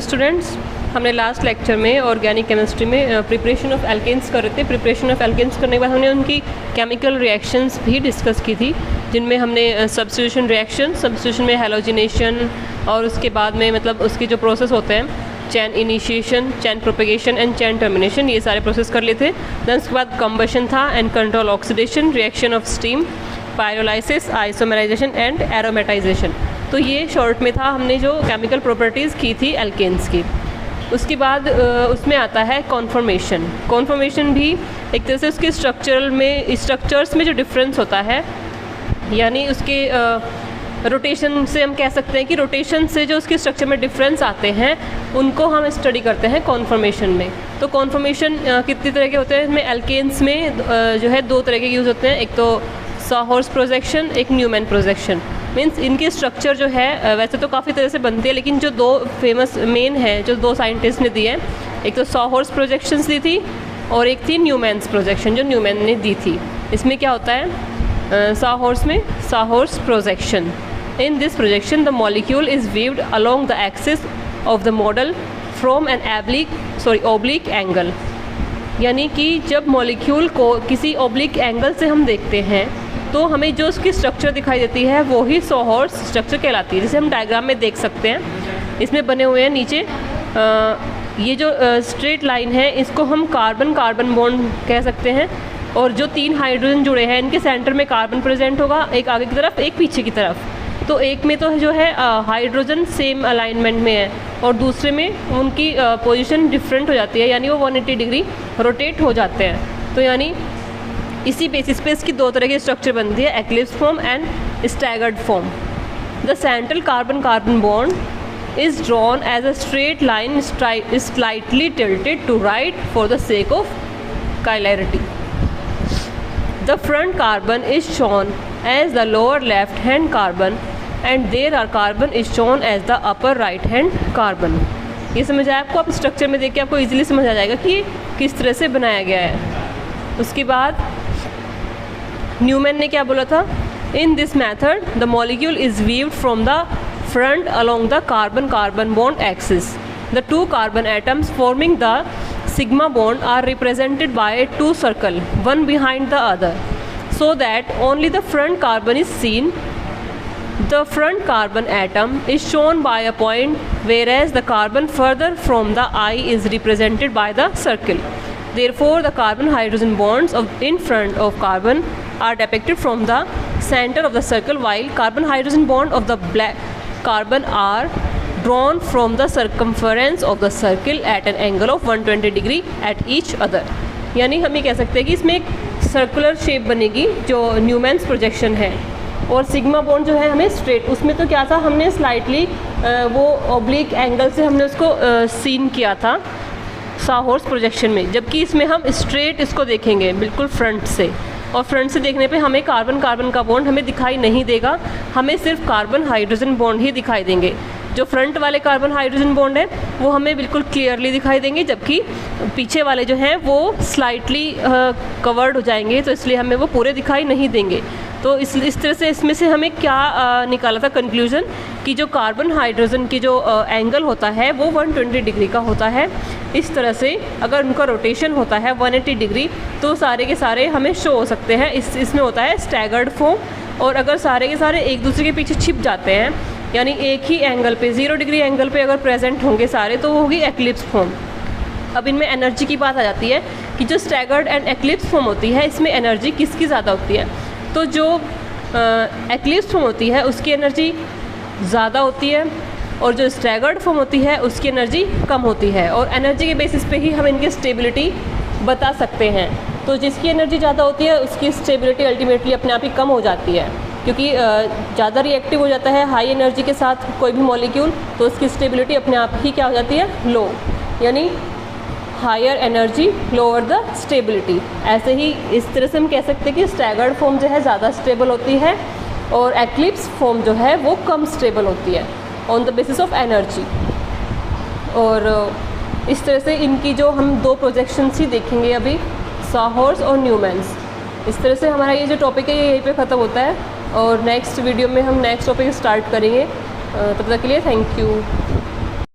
Students, हमने last lecture में organic chemistry में प्रिपरेशन ऑफ एल्केन्स कर रहे थे। प्रिपरेशन ऑफ एल्केन्स करने के बाद हमने उनकी केमिकल रिएक्शंस भी डिस्कस की थी, जिनमें हमने सब्स्टिट्यूशन में हैलोजिनेशन और उसके बाद में मतलब उसके जो प्रोसेस होते हैं chain initiation, chain propagation and chain termination, ये सारे प्रोसेस कर लिए थे। देन उसके बाद कंबशन था and control oxidation, reaction of steam, pyrolysis, isomerisation and aromatisation. तो ये शॉर्ट में था हमने जो केमिकल प्रॉपर्टीज़ की थी एल्केन्स की। उसके बाद उसमें आता है कॉन्फॉर्मेशन। कॉन्फॉर्मेशन भी एक तरह से उसके स्ट्रक्चर्स में जो डिफरेंस होता है, यानी उसके रोटेशन से हम कह सकते हैं कि रोटेशन से जो उसके स्ट्रक्चर में डिफरेंस आते हैं उनको हम स्टडी करते हैं कॉन्फॉर्मेशन में। तो कॉन्फॉर्मेशन कितनी तरह के होते हैं, इसमें एल्केन्स में जो है दो तरह के यूज़ होते हैं, एक तो सॉहॉर्स प्रोजेक्शन, एक न्यूमैन प्रोजेक्शन। मीन्स इनके स्ट्रक्चर जो है वैसे तो काफ़ी तरह से बनते हैं, लेकिन जो दो फेमस मेन है जो दो साइंटिस्ट ने दिए हैं, एक तो सॉहॉर्स प्रोजेक्शंस दी थी और एक थी न्यूमैन्स प्रोजेक्शन जो न्यूमैन ने दी थी। इसमें क्या होता है सॉहॉर्स में, सॉहॉर्स projection. In this projection, the molecule is viewed along the axis of the model from an oblique angle। यानी कि जब मॉलिक्यूल को किसी ओब्लिक एंगल से हम देखते हैं तो हमें जो उसकी स्ट्रक्चर दिखाई देती है वो ही सॉहॉर्स स्ट्रक्चर कहलाती है, जिसे हम डायग्राम में देख सकते हैं। इसमें बने हुए हैं नीचे ये जो स्ट्रेट लाइन है इसको हम कार्बन बॉन्ड कह सकते हैं, और जो तीन हाइड्रोजन जुड़े हैं इनके सेंटर में कार्बन प्रेजेंट होगा, एक आगे की तरफ एक पीछे की तरफ। तो एक में तो जो है हाइड्रोजन सेम अलाइनमेंट में है और दूसरे में उनकी पोजीशन डिफरेंट हो जाती है, यानी वो 180 डिग्री रोटेट हो जाते हैं। तो यानी इसी बेसिस पे इसकी दो तरह की स्ट्रक्चर बनती है, eclipse form and staggered form. The central carbon bond is drawn as a straight line slightly tilted to right for the sake of chirality. The front carbon is shown as the lower left hand carbon and there carbon is shown as the upper right hand carbon। ये समझ आया आपको? आप structure में देख के आपको easily समझ आ जाएगा कि किस तरह से बनाया गया है। उसके बाद न्यूमैन ने क्या बोला था, in this method the molecule is viewed from the front along the carbon bond axis। The two carbon atoms forming the sigma bond are represented by two circles, one behind the other, so that only the front carbon is seen. The front carbon atom is shown by a point, whereas the carbon further from the eye is represented by the circle. Therefore, the carbon hydrogen bonds in front of carbon are depicted from the center of the circle, while carbon hydrogen bond of the black carbon are drawn from the circumference of the circle at an angle of 120 degree at each other। यानी हम ये कह सकते हैं कि इसमें एक circular shape बनेगी जो न्यूमैन्स प्रोजेक्शन है, और सिग्मा बॉन्ड जो है हमें स्ट्रेट, उसमें तो क्या था हमने स्लाइटली वो ओब्लिक एंगल से हमने उसको सीन किया था सॉहॉर्स प्रोजेक्शन में, जबकि इसमें हम स्ट्रेट इसको देखेंगे बिल्कुल फ्रंट से, और फ्रंट से देखने पे हमें कार्बन का बॉन्ड हमें दिखाई नहीं देगा, हमें सिर्फ कार्बन हाइड्रोजन बॉन्ड ही दिखाई देंगे। जो फ्रंट वाले कार्बन हाइड्रोजन बॉन्ड है वो हमें बिल्कुल क्लियरली दिखाई देंगे, जबकि पीछे वाले जो हैं वो स्लाइटली कवर्ड हो जाएंगे, तो इसलिए हमें वो पूरे दिखाई नहीं देंगे। तो इस तरह से इसमें से हमें क्या निकाला था कंक्लूजन, कि जो कार्बन हाइड्रोजन की जो एंगल होता है वो 120 डिग्री का होता है। इस तरह से अगर उनका रोटेशन होता है 180 डिग्री तो सारे के सारे हमें शो हो सकते हैं। इसमें होता है स्टैगर्ड फॉर्म, और अगर सारे के सारे एक दूसरे के पीछे छिप जाते हैं, यानी एक ही एंगल पे 0 डिग्री एंगल पे अगर प्रेजेंट होंगे सारे, तो वो होगी एक्लिप्स फॉर्म। अब इनमें एनर्जी की बात आ जाती है कि जो स्टैगर्ड एंड एक्लिप्स फॉर्म होती है इसमें एनर्जी किसकी ज़्यादा होती है। तो जो एक्लिप्स फॉर्म होती है उसकी एनर्जी ज़्यादा होती है, और जो स्टैगर्ड फॉर्म होती है उसकी एनर्जी कम होती है, और एनर्जी के बेसिस पे ही हम इनकी स्टेबिलिटी बता सकते हैं। तो जिसकी एनर्जी ज़्यादा होती है उसकी स्टेबिलिटी अल्टीमेटली अपने आप ही कम हो जाती है, क्योंकि ज़्यादा रिएक्टिव हो जाता है हाई एनर्जी के साथ कोई भी मॉलिक्यूल, तो उसकी स्टेबिलिटी अपने आप ही क्या हो जाती है, लो, यानी higher energy lower the stability. ऐसे ही इस तरह से हम कह सकते हैं कि स्टैगर्ड फॉर्म जो है ज़्यादा स्टेबल होती है और एक्लिप्स फॉर्म जो है वो कम स्टेबल होती है on the basis of energy. और इस तरह से इनकी जो हम दो प्रोजेक्शंस ही देखेंगे अभी, सॉहॉर्स और न्यूमैन्स। इस तरह से हमारा ये जो टॉपिक है ये यहीं पे ख़त्म होता है, और नेक्स्ट वीडियो में हम नेक्स्ट टॉपिक स्टार्ट करेंगे। तब तक के लिए थैंक यू।